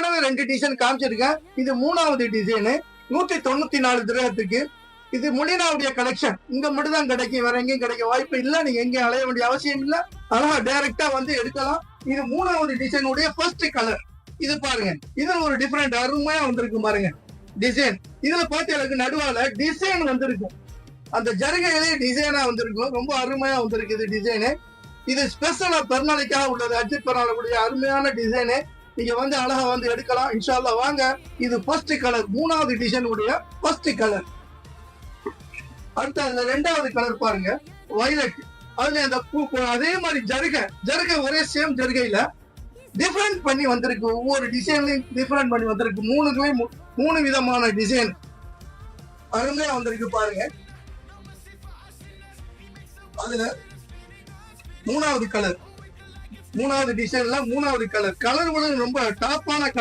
ஏற்கனவே 2 டிசைன் காமிச்சிருக்கேன். இது 3வது டிசைனு. 194 திரகத்துக்கு. இது முலினாவுடைய கலெக்ஷன். இங்க மட்டும் தான் கிடைக்கும், வேற எங்கேயும் கிடைக்க வாய்ப்பு இல்ல. நீங்க எங்கேயும் அலைய வேண்டிய அவசியம் இல்ல. அழகா டைரக்டா வந்து எடுக்கலாம். இது 3வது டிசைனுடைய ஃபர்ஸ்ட் கலர். இது பாருங்க, இதுல ஒரு டிஃபரெண்ட் அருமையா வந்திருக்கு பாருங்க டிசைன். இதுல பாத்தீங்களுக்கு நடுவால டிசைன் வந்திருக்கும், அந்த ஜருகையிலேயே டிசைனா வந்திருக்கும். ரொம்ப அருமையா வந்திருக்கு இது டிசைனு. இது ஸ்பெஷலா பெருநாளைக்காக உள்ளது. அஜித் பெருநாளுடைய அருமையான டிசைனு. நீங்க வந்து அழகா வந்து எடுக்கலாம் இன்ஷா அல்லாஹ். வாங்க, இது ஃபர்ஸ்ட் கலர், 3வது டிசைன் உடைய ஃபர்ஸ்ட் கலர். அடுத்து அதுல 2வது கலர் பாருங்க, வயலட். அதுல அந்த பூ அதே மாதிரி ஜருகை ஒரே சேம் ஜருகையில டிஃபரெண்ட் பண்ணி வந்திருக்கு. ஒவ்வொரு டிசைன்லயும் டிஃபரெண்ட் பண்ணி வந்திருக்கு. 3 விதமான டிசைன் அருமையா வந்திருக்கு பாருங்க. அதுல 3வது கலர், 3வது டிசைன்ல 3வது கலர். கலர் ரொம்ப டாப்பான